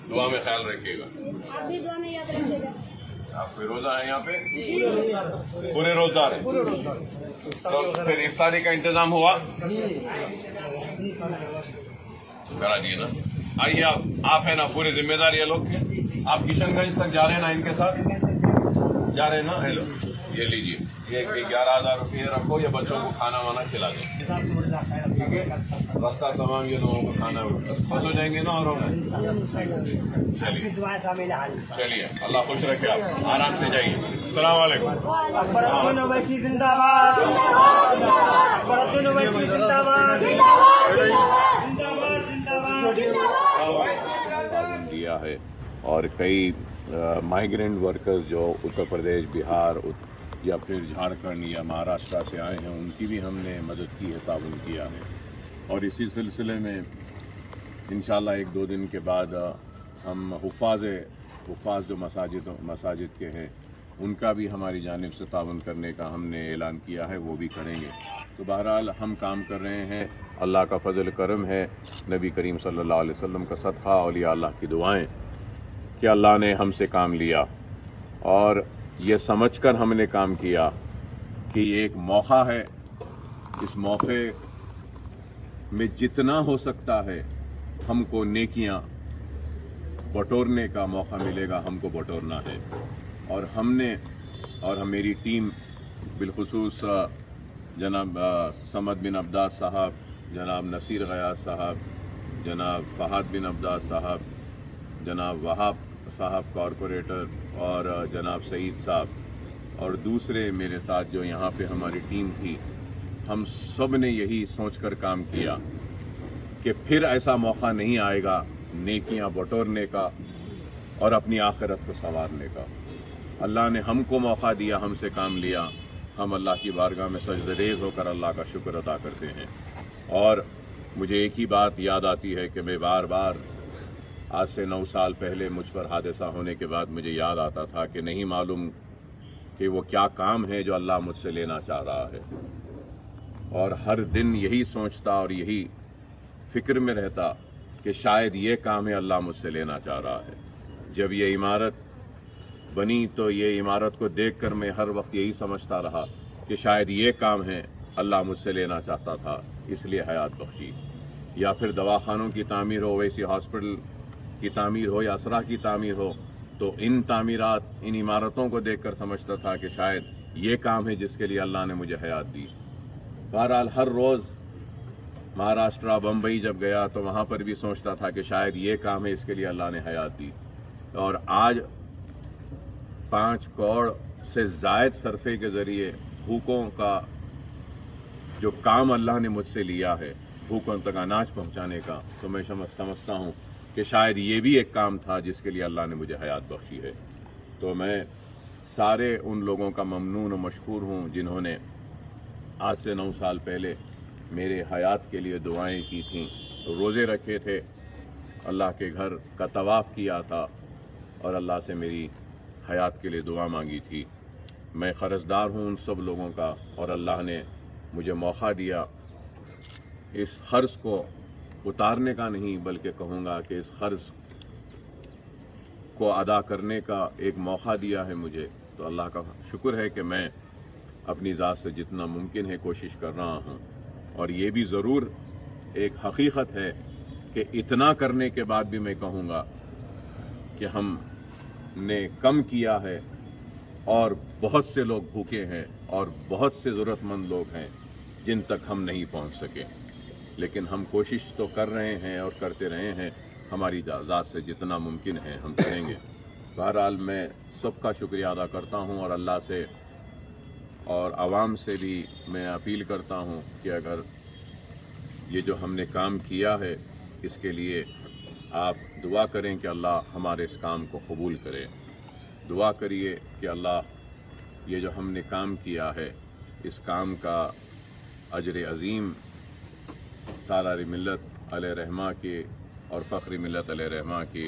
दुआ में ख्याल रखिएगा। आप भी दुआ में याद रखिएगा। आप कोई रोजा है यहाँ पे? पूरे रोजदार हैं। तो फिर इफ्तारी का इंतजाम हुआ? करा दिए ना। आइए आप है ना, पूरी जिम्मेदारी है लोग। आप किशनगंज तक जा रहे हैं ना, इनके साथ जा रहे हैं ना? हेलो, ये लीजिए, ये 11,000 रुपये रखो, ये बच्चों को खाना वाना खिला दो, ठीक है? रास्ता तमाम ये लोगों को खाना खुश हो जाएंगे ना। और चलिए चलिए, अल्लाह खुश रखे, आप आराम से जाइए। अस्सलाम वालेकुम। दिया है और कई माइग्रेंट वर्कर्स जो उत्तर प्रदेश, बिहार या फिर झारखंड या महाराष्ट्र से आए हैं, उनकी भी हमने मदद की है, ताउन किया है। और इसी सिलसिले में इंशाल्लाह 1-2 दिन के बाद हम हुफ़ाज़ जो मसाजिद के हैं, उनका भी हमारी जानिब से ताउन करने का हमने ऐलान किया है, वो भी करेंगे। तो बहरहाल हम काम कर रहे हैं, अल्लाह का फजल करम है, नबी करीम सल्लल्लाहु अलैहि वसल्लम का सदक़ा, औलिया अल्लाह की दुआएं कि अल्लाह ने हमसे काम लिया और ये समझकर हमने काम किया कि ये एक मौका है। इस मौके में जितना हो सकता है हमको नेकियां बटोरने का मौका मिलेगा, हमको बटोरना है। और हमने और मेरी टीम बिलखुसूस जनाब समद बिन अब्दास साहब, जनाब नसीर गयास साहब, जनाब फहद बिन अब्दास साहब, जनाब वहाब साहब कॉरपोरेटर, और जनाब सईद साहब और दूसरे मेरे साथ जो यहाँ पे हमारी टीम थी, हम सब ने यही सोचकर काम किया कि फिर ऐसा मौका नहीं आएगा नेकियां बटोरने का और अपनी आखिरत को संवारने का। अल्लाह ने हमको मौका दिया, हमसे काम लिया, हम अल्लाह की बारगाह में सजदरेज़ होकर अल्लाह का शुक्र अदा करते हैं। और मुझे एक ही बात याद आती है कि मैं बार बार, आज से 9 साल पहले मुझ पर हादसा होने के बाद मुझे याद आता था कि नहीं मालूम कि वो क्या काम है जो अल्लाह मुझसे लेना चाह रहा है। और हर दिन यही सोचता और यही फिक्र में रहता कि शायद ये काम है अल्लाह मुझसे लेना चाह रहा है। जब ये इमारत बनी तो ये इमारत को देखकर मैं हर वक्त यही समझता रहा कि शायद ये काम है अल्लाह मुझसे लेना चाहता था, इसलिए हयात बख्शी। या फिर दवाखानों की तामीर हो, वैसी हॉस्पिटल की तामीर हो या असरा की तामीर हो, तो इन तामीरात, इन इमारतों को देखकर समझता था कि शायद ये काम है जिसके लिए अल्लाह ने मुझे हयात दी। बहरहाल हर रोज़ महाराष्ट्र, बम्बई जब गया तो वहाँ पर भी सोचता था कि शायद ये काम है, इसके लिए अल्लाह ने हयात दी। और आज 5 करोड़ से ज़ायद सरफे के ज़रिए भूखों का जो काम अल्लाह ने मुझसे लिया है, भूखों तक अनाज पहुँचाने का, तो मैं समझता हूँ कि शायद ये भी एक काम था जिसके लिए अल्लाह ने मुझे हयात बख्शी है। तो मैं सारे उन लोगों का ममनून और मशकूर हूँ जिन्होंने आज से 9 साल पहले मेरे हयात के लिए दुआएं की थीं, रोज़े रखे थे, अल्लाह के घर का तवाफ़ किया था और अल्लाह से मेरी हयात के लिए दुआ मांगी थी। मैं क़र्ज़दार हूँ उन सब लोगों का, और अल्लाह ने मुझे मौका दिया इस क़र्ज़ को उतारने का नहीं, बल्कि कहूँगा कि इस क़र्ज़ को अदा करने का एक मौका दिया है मुझे। तो अल्लाह का शुक्र है कि मैं अपनी ज़ात से जितना मुमकिन है कोशिश कर रहा हूँ। और ये भी ज़रूर एक हकीकत है कि इतना करने के बाद भी मैं कहूँगा कि हमने कम किया है और बहुत से लोग भूखे हैं और बहुत से ज़रूरतमंद लोग हैं जिन तक हम नहीं पहुँच सके। लेकिन हम कोशिश तो कर रहे हैं और करते रहे हैं, हमारी ज़ात से जितना मुमकिन है हम करेंगे। बहरहाल मैं सबका शुक्रिया अदा करता हूँ और अल्लाह से और आवाम से भी मैं अपील करता हूँ कि अगर ये जो हमने काम किया है इसके लिए आप दुआ करें कि अल्लाह हमारे इस काम को कबूल करे। दुआ करिए कि अल्लाह ये जो हमने काम किया है इस काम का अजर अज़ीम सालार मिल्लत अलैहि रहमा के और फ़ख्र मिल्लत अलैहि रहमा के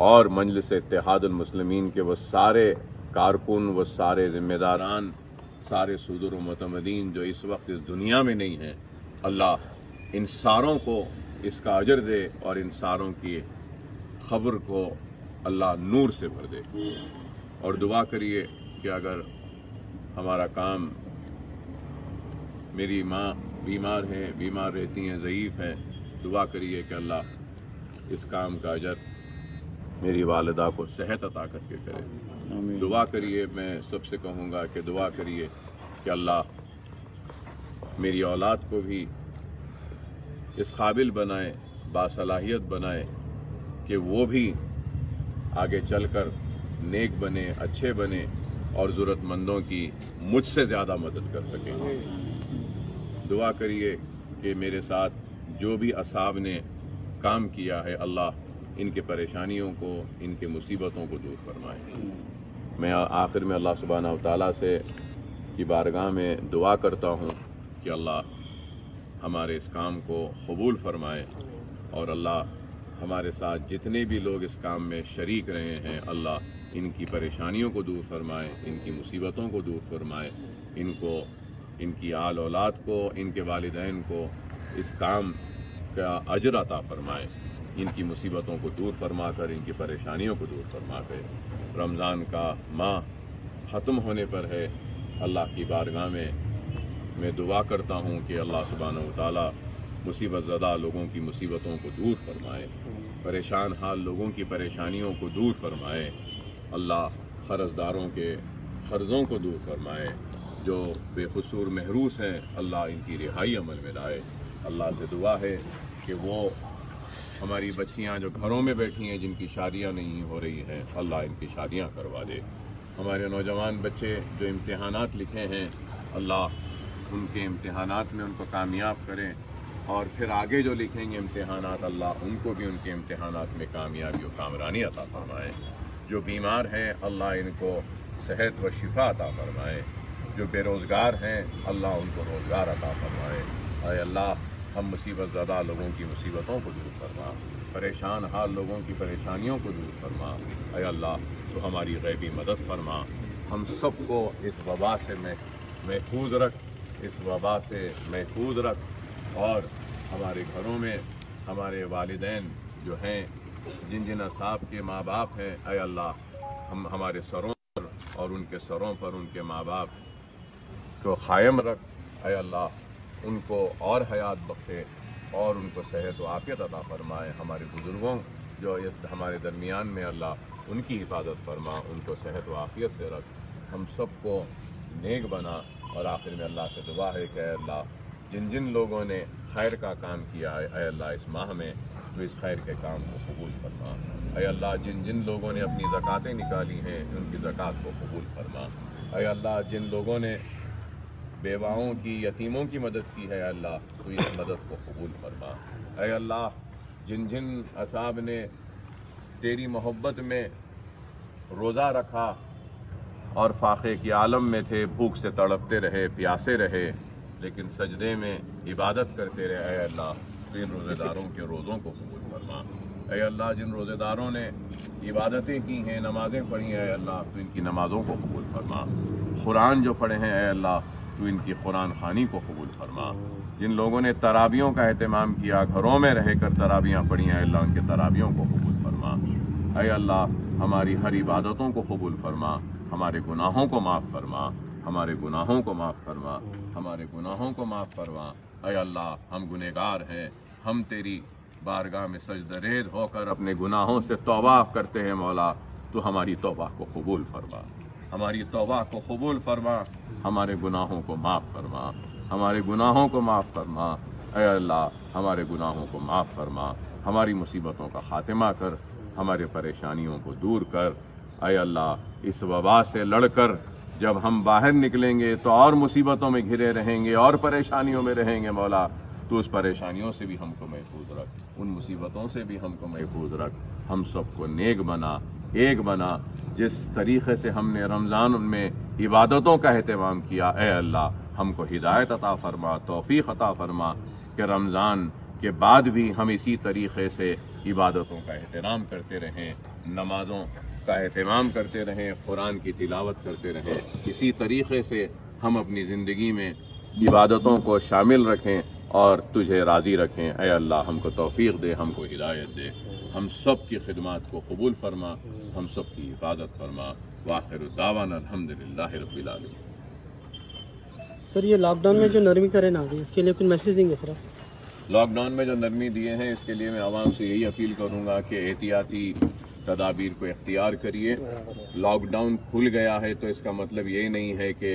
और मजलिस इत्तेहादुल मुस्लिमीन के वो सारे कारकुन, वो सारे ज़िम्मेदारान, सारे सुदूर व मुतमदीन जो इस वक्त इस दुनिया में नहीं हैं, अल्लाह इन सारों को इसका अजर दे और इन सारों की खबर को अल्लाह नूर से भर दे। और दुआ करिए कि अगर हमारा काम, मेरी माँ बीमार हैं, बीमार रहती हैं, ज़ईफ़ हैं, दुआ करिए कि अल्लाह इस काम का अजर मेरी वालिदा को सेहत अता करके करे। दुआ करिए, मैं सबसे कहूँगा कि दुआ करिए कि अल्लाह मेरी औलाद को भी इस काबिल बनाए, बासलाहियत बनाए कि वो भी आगे चलकर नेक बने, अच्छे बने और ज़रूरतमंदों की मुझसे ज़्यादा मदद कर सकें। दुआ करिए कि मेरे साथ जो भी असाब ने काम किया है, अल्लाह इनके परेशानियों को, इनके मुसीबतों को दूर फरमाए। मैं आखिर में अल्लाह सुब्हानहू व तआला से की बारगाह में दुआ करता हूँ कि अल्लाह हमारे इस काम को कबूल फरमाए और अल्लाह हमारे साथ जितने भी लोग इस काम में शरीक रहे हैं, अल्लाह इनकी परेशानियों को दूर फरमाए, इनकी मुसीबतों को दूर फरमाए, इनको, इनकी आल औलाद को, इनके वालिदैन को इस काम का अजर अता फरमाए, इनकी मुसीबतों को दूर फरमा कर, इनकी परेशानियों को दूर फरमा कर। रमज़ान का माह ख़त्म होने पर है, अल्लाह की बारगाह में मैं दुआ करता हूँ कि अल्लाह सुब्हानहू व तआला मुसीबत ज़दा लोगों की मुसीबतों को दूर फरमाए, परेशान हाल लोगों की परेशानियों को दूर फरमाए, अल्लाह क़र्ज़दारों के क़र्ज़ों को दूर फरमाए, जो बेकसूर महरूस हैं अल्लाह इनकी रिहाई अमल में लाए। अल्लाह से दुआ है कि वो हमारी बच्चियां जो घरों में बैठी हैं, जिनकी शादियां नहीं हो रही हैं, अल्लाह इनकी शादियां करवा दे। हमारे नौजवान बच्चे जो इम्तिहानात लिखे हैं, अल्लाह उनके इम्तिहानात में उनको कामयाब करें और फिर आगे जो लिखेंगे इम्तिहानात, अल्लाह उनको भी उनके इम्तिहानात में कामयाबी और कामरानी अता फरमाए। जो बीमार हैं, अल्लाह इनको सेहत व शिफा अता फरमाए। जो बेरोज़गार हैं, अल्लाह उनको रोज़गार अता फरमाए। ऐ अल्लाह, हम मुसीबत ज़दा लोगों की मुसीबतों को दूर फरमा, परेशान हाल लोगों की परेशानियों को दूर फरमा। ऐ अल्लाह, तो हमारी गैबी मदद फरमा, हम सबको इस वबा से महफूज रख, इस वबा से महफूज रख और हमारे घरों में हमारे वालिदैन जो हैं, जिन जिन असाब के माँ बाप हैं, ऐ अल्लाह हम हमारे सरों पर और उनके सरों पर उनके माँ बाप को कायम रख। ऐ अल्लाह उनको और हयात बख्शे और उनको सेहत व आफियत अता फरमाए। हमारे बुज़ुर्गों जो इस हमारे दरमियान में, अल्लाह उनकी हिफाजत फरमा, उनको सेहत व आफियत से रख, हम सबको नेक बना। और आखिर में अल्लाह से दुआ है कि अल्लाह जिन जिन लोगों ने खैर का काम किया है, ऐ अल्लाह इस माह में तो इस खैर के काम को कबूल फरमा। ऐ अल्लाह जिन जिन लोगों ने अपनी ज़कातें निकाली हैं, उनकी ज़कात को कबूल फरमा। ऐ अल्लाह जिन लोगों ने बेवाओं की, यतीमों की मदद की है, अल्लाह तो इस मदद को कबूल फरमा। ऐ अल्लाह जिन जिन असाब ने तेरी मोहब्बत में रोज़ा रखा और फाक़े के आलम में थे, भूख से तड़पते रहे, प्यासे रहे, लेकिन सजदे में इबादत करते रहे, ऐ अल्लाह तो इन रोज़ेदारों के रोज़ों को कबूल फरमा। ऐ अल्लाह जिन रोज़ेदारों ने इबादतें की हैं, नमाज़ें पढ़ी हैं, ऐ अल्लाह तो इनकी नमाज़ों को कबूल फरमा। कुरान जो पढ़े हैं, ऐ अल्लाह तो इनकी कुरान खानी को कबूल फरमा। जिन लोगों ने तराबियों का एहतमाम किया, घरों में रह कर तराबियाँ पढ़ी हैं, अल्लाह उनके तराबियों को कबूल फरमा। ऐ अल्लाह हमारी हर इबादतों को कबूल फरमा, हमारे गुनाहों को माफ़ फरमा, हमारे गुनाहों को माफ़ फरमा, हमारे गुनाहों को माफ़ फरमा। ऐ अल्लाह हम गुनहगार हैं, हम तेरी बारगाह में सजदरेज़ होकर अपने गुनाहों से तौबा करते हैं मौला, तो हमारी तौबा को कबूल फरमा, हमारी तौबा को कबूल फरमा, हमारे गुनाहों को माफ़ फरमा, हमारे गुनाहों को माफ़ फरमा। ऐ अल्लाह हमारे गुनाहों को माफ़ फरमा, हमारी मुसीबतों का खात्मा कर, हमारे परेशानियों को दूर कर। ऐ अल्लाह इस वबा से लड़कर जब हम बाहर निकलेंगे तो और मुसीबतों में घिरे रहेंगे और परेशानियों में रहेंगे मौला, तो उस परेशानियों से भी हमको महफूज रख, उन मुसीबतों से भी हमको महफूज रख। हम सबको नेक बना, एक बना। जिस तरीक़े से हमने रमज़ान में इबादतों का एहतमाम किया, ऐ अल्लाह हमको हिदायत अता फरमा, तौफीक अता फरमा कि रमज़ान के बाद भी हम इसी तरीक़े से इबादतों का एहतराम करते रहें, नमाज़ों का एहतमाम करते रहें, कुरान की तिलावत करते रहें। इसी तरीक़े से हम अपनी ज़िंदगी में इबादतों को शामिल रखें और तुझे राज़ी रखें। ऐ अल्लाह हमको तौफीक दे, हमको हिदायत दे, हम सब की खिदमत को कबूल फरमा, हम सब की हिफाजत फरमा। वाखिर दावाना अल्हम्दुलिल्लाहि रब्बिल आलमीन। सर ये लॉकडाउन में जो नरमी करें ना इसके लिए कुछ मैसेज देंगे सर? लॉकडाउन में जो नरमी दिए हैं इसके लिए मैं आवाम से यही अपील करूंगा कि एहतियाती तदाबीर को इख्तियार करिए। लॉकडाउन खुल गया है तो इसका मतलब ये नहीं है कि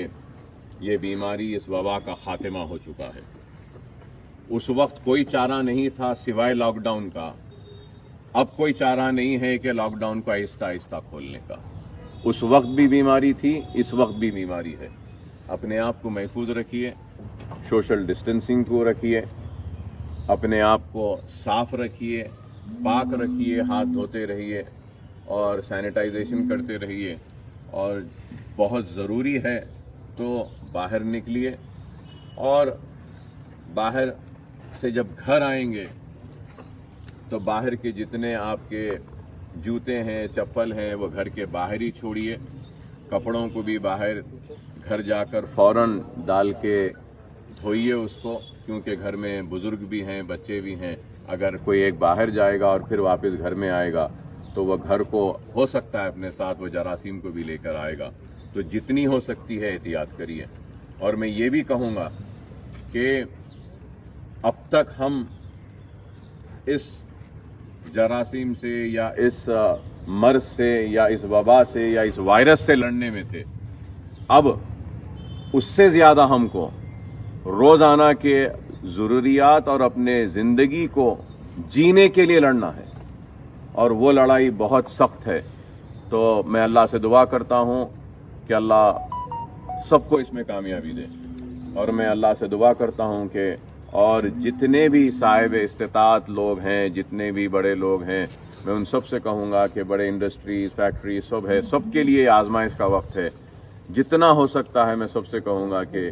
ये बीमारी, इस वबा का खात्मा हो चुका है। उस वक्त कोई चारा नहीं था सिवाय लॉकडाउन का, अब कोई चारा नहीं है कि लॉकडाउन को आहिस्ता आहिस्ता खोलने का। उस वक्त भी बीमारी थी, इस वक्त भी बीमारी है। अपने आप को महफूज रखिए, सोशल डिस्टेंसिंग को रखिए, अपने आप को साफ रखिए, पाक रखिए, हाथ धोते रहिए और सैनिटाइजेशन करते रहिए। और बहुत ज़रूरी है तो बाहर निकलिए, और बाहर से जब घर आएंगे तो बाहर के जितने आपके जूते हैं, चप्पल हैं, वो घर के बाहर ही छोड़िए। कपड़ों को भी बाहर घर जाकर फौरन डाल के धोइए उसको, क्योंकि घर में बुजुर्ग भी हैं, बच्चे भी हैं। अगर कोई एक बाहर जाएगा और फिर वापस घर में आएगा तो वह घर को हो सकता है अपने साथ वो जरासीम को भी लेकर आएगा। तो जितनी हो सकती है एहतियात करिए। और मैं ये भी कहूँगा कि अब तक हम इस जरासीम से या इस मर्ज से या इस वबा से या इस वायरस से लड़ने में थे, अब उससे ज़्यादा हमको रोज़ाना के ज़रूरियात और अपने ज़िंदगी को जीने के लिए लड़ना है, और वो लड़ाई बहुत सख्त है। तो मैं अल्लाह से दुआ करता हूँ कि अल्लाह सबको इसमें कामयाबी दे, और मैं अल्लाह से दुआ करता हूँ कि और जितने भी साहिब इस्तिताअत लोग हैं, जितने भी बड़े लोग हैं, मैं उन सब से कहूँगा कि बड़े इंडस्ट्रीज, फैक्ट्री सब है, सबके लिए आजमाइश का वक्त है। जितना हो सकता है मैं सबसे कहूँगा कि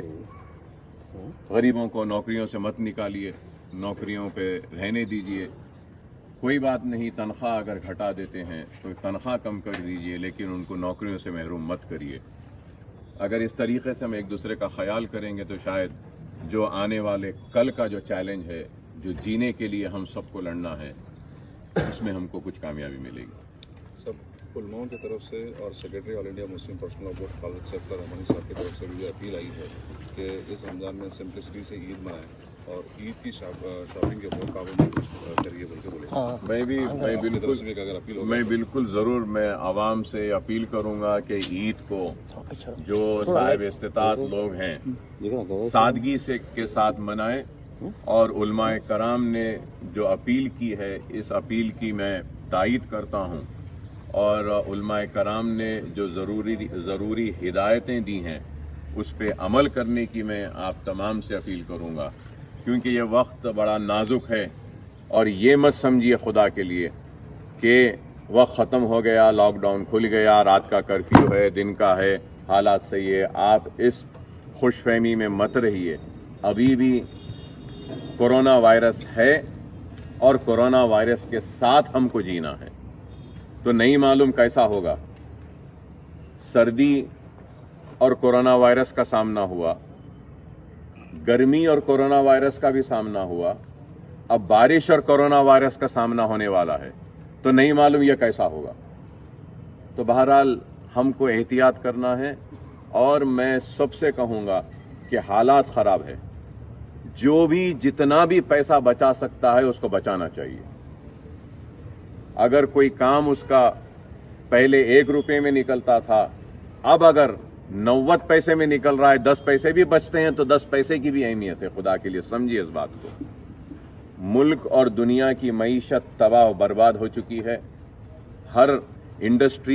गरीबों को नौकरियों से मत निकालिए, नौकरियों पे रहने दीजिए। कोई बात नहीं, तनख्वाह अगर घटा देते हैं तो तनख्वाह कम कर दीजिए, लेकिन उनको नौकरियों से महरूम मत करिए। अगर इस तरीके से हम एक दूसरे का ख्याल करेंगे तो शायद जो आने वाले कल का जो चैलेंज है, जो जीने के लिए हम सबको लड़ना है, उसमें हमको कुछ कामयाबी मिलेगी। सब उलमाओं की तरफ से और secretary all India Muslim personal board Khalid Saif Rahmani साहब की तरफ से भी अपील आई है कि इस रमज़ान में सिंपलिसिटी से ईद मनाएं और ईद की शॉपिंग के ऊपर पाबंदी करिए बोल के बोले। मैं बिल्कुल ज़रूर मैं आवाम से अपील करूंगा कि ईद को जो साहिब इस्तिताअत लोग हैं सादगी से के साथ मनाएं, और उलमाए कराम ने जो अपील की है, इस अपील की मैं तायीद करता हूं। और उलमाए कराम ने जो ज़रूरी हिदायतें दी हैं उस पे अमल करने की मैं आप तमाम से अपील करूंगा, क्योंकि ये वक्त बड़ा नाजुक है। और ये मत समझिए खुदा के लिए कि वक्त ख़त्म हो गया, लॉकडाउन खुल गया, रात का कर्फ्यू है, दिन का है, हालात सही है। आप इस खुशफहमी में मत रहिए। अभी भी कोरोना वायरस है और कोरोना वायरस के साथ हमको जीना है। तो नहीं मालूम कैसा होगा। सर्दी और कोरोना वायरस का सामना हुआ, गर्मी और कोरोना वायरस का भी सामना हुआ, अब बारिश और कोरोना वायरस का सामना होने वाला है। तो नहीं मालूम यह कैसा होगा। तो बहरहाल हमको एहतियात करना है, और मैं सबसे कहूँगा कि हालात ख़राब है, जो भी जितना भी पैसा बचा सकता है उसको बचाना चाहिए। अगर कोई काम उसका पहले 1 रुपये में निकलता था, अब अगर 90 पैसे में निकल रहा है, 10 पैसे भी बचते हैं, तो 10 पैसे की भी अहमियत है। खुदा के लिए समझिए इस बात को। मुल्क और दुनिया की मईशत तबाह बर्बाद हो चुकी है। हर इंडस्ट्री